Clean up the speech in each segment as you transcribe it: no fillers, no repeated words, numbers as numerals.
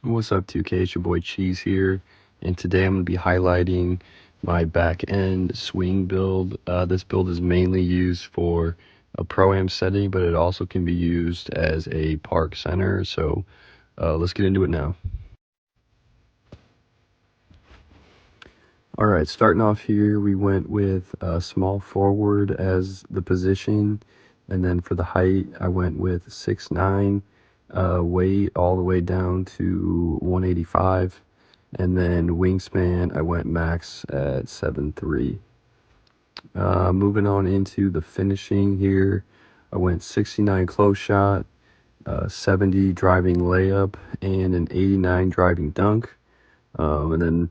What's up, 2K? It's your boy Cheese here, and today I'm going to be highlighting my back end swing build. This build is mainly used for a pro-am setting, but it also can be used as a park center. So let's get into it now. All right, starting off here, we went with small forward as the position, and then for the height, I went with 6'9", weight all the way down to 185. And then wingspan, I went max at 7'3". Moving on into the finishing here, I went 69 close shot, 70 driving layup, and an 89 driving dunk. And then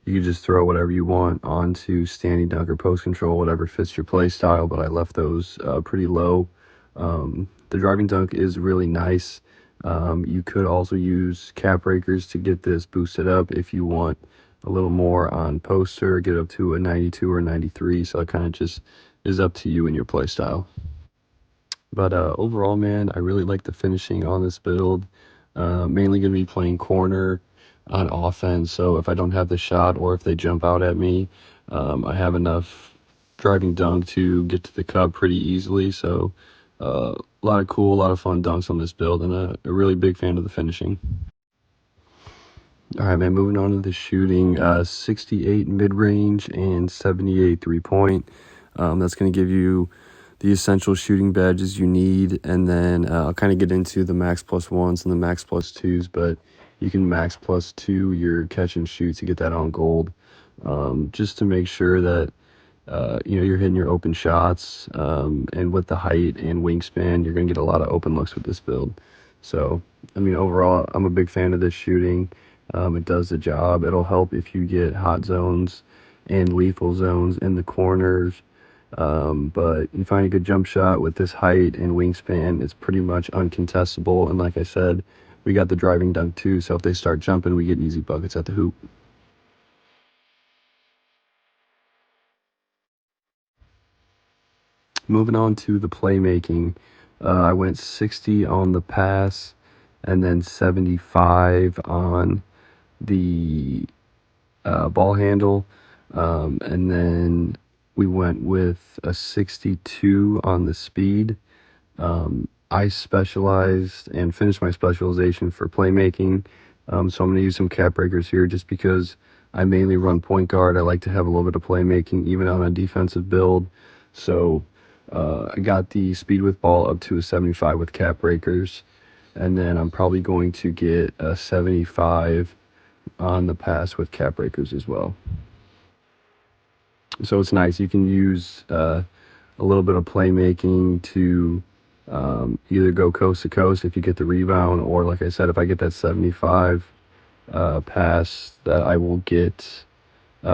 you can just throw whatever you want onto standing dunk or post control, whatever fits your play style, but I left those pretty low. The driving dunk is really nice. You could also use cap breakers to get this boosted up if you want a little more on poster, get up to a 92 or 93. So it kind of just is up to you and your play style. But overall, man, I really like the finishing on this build. Mainly going to be playing corner on offense. So if I don't have the shot or if they jump out at me, I have enough driving dunk to get to the cup pretty easily. So a lot of fun dunks on this build, and a really big fan of the finishing. All right, man, moving on to the shooting. 68 mid-range and 78 three-point. That's going to give you the essential shooting badges you need, and then I'll kind of get into the max plus ones and the max plus twos, but you can max plus two your catch and shoot to get that on gold, just to make sure that you're hitting your open shots, and with the height and wingspan, you're going to get a lot of open looks with this build. So, I mean, overall, I'm a big fan of this shooting. It does the job. It'll help if you get hot zones and lethal zones in the corners. But you find a good jump shot with this height and wingspan, it's pretty much uncontestable. And like I said, we got the driving dunk too. So if they start jumping, we get easy buckets at the hoop. Moving on to the playmaking, I went 60 on the pass and then 75 on the ball handle. And then we went with a 62 on the speed. I specialized and finished my specialization for playmaking. So I'm going to use some cap breakers here just because I mainly run point guard. I like to have a little bit of playmaking even on a defensive build. So I got the speed with ball up to a 75 with cap breakers. And then I'm probably going to get a 75 on the pass with cap breakers as well. So it's nice. You can use a little bit of playmaking to either go coast to coast if you get the rebound, or like I said, if I get that 75 pass, that I will get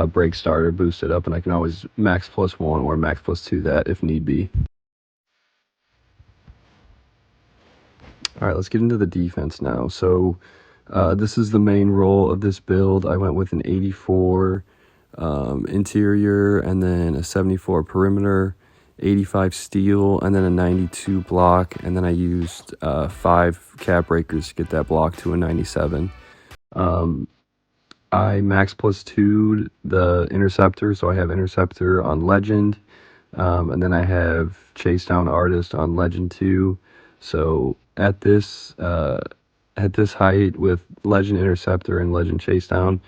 break starter boosted up, and I can always max plus one or max plus two that if need be. All right, let's get into the defense now. So this is the main role of this build. I went with an 84 interior, and then a 74 perimeter, 85 steel, and then a 92 block, and then I used 5 cap breakers to get that block to a 97. I max plus 2 the interceptor, so I have interceptor on legend, and then I have chase down artist on legend 2. So at this height with legend interceptor and legend chase down,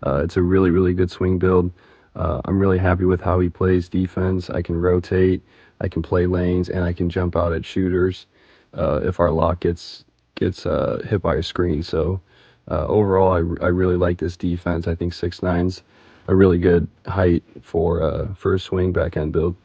it's a really good swing build. I'm really happy with how he plays defense. I can rotate, I can play lanes, and I can jump out at shooters if our lock gets hit by a screen. So overall, I really like this defense. I think 6'9's a really good height for a swing back end build.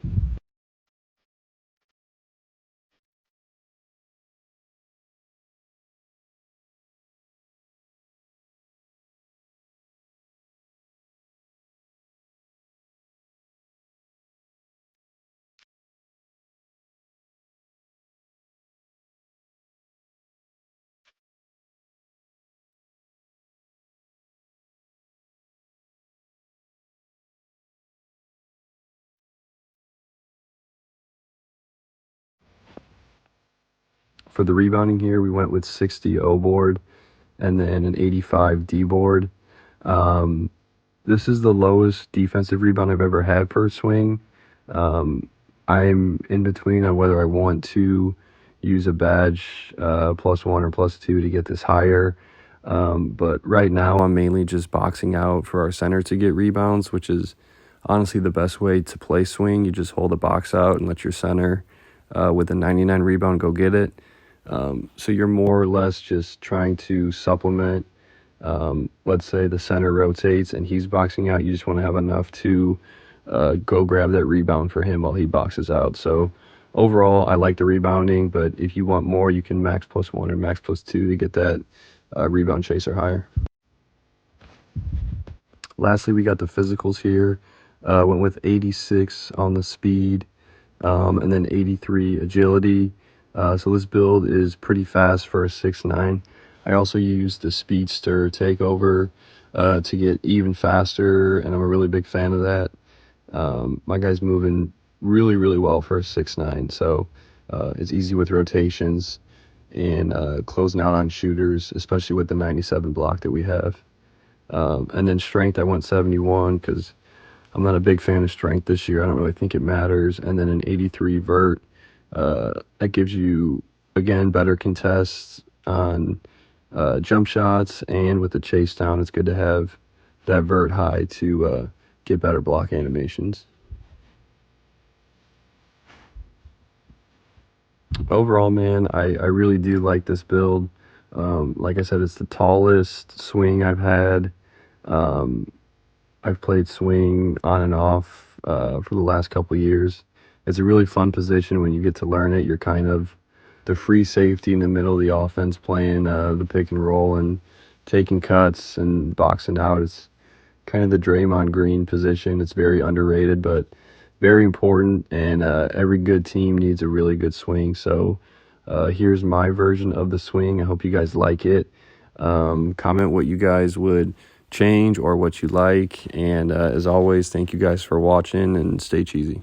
For the rebounding here, we went with 60 O board. and then an 85 D board. Um, this is the lowest defensive rebound I've ever had per swing. Um, I'm in between on whether I want to use a badge +1 or +2 to get this higher. But right now, I'm mainly just boxing out for our center to get rebounds, which is honestly the best way to play swing. You just hold a box out and let your center with a 99 rebound go get it. So you're more or less just trying to supplement. Let's say the center rotates and he's boxing out. You just want to have enough to go grab that rebound for him while he boxes out. So overall, I like the rebounding, but if you want more, you can max +1 or max +2 to get that rebound chaser higher. Lastly, we got the physicals here. Went with 86 on the speed, and then 83 agility. So this build is pretty fast for a 6'9". I also used the Speedster Takeover to get even faster, and I'm a really big fan of that. My guy's moving really, really well for a 6'9", so it's easy with rotations and closing out on shooters, especially with the 97 block that we have. And then strength, I went 71 because I'm not a big fan of strength this year. I don't really think it matters. And then an 83 vert, that gives you, again, better contests on jump shots, and with the chase down, it's good to have that vert high to get better block animations. Overall, man, I really do like this build. Like I said, it's the tallest swing I've had. Um, I've played swing on and off for the last couple years. It's a really fun position when you get to learn it. You're kind of the free safety in the middle of the offense, playing the pick and roll and taking cuts and boxing out. It's kind of the Draymond Green position. It's very underrated, but very important. And every good team needs a really good swing. So here's my version of the swing. I hope you guys like it. Comment what you guys would change or what you like. And as always, thank you guys for watching, and stay cheesy.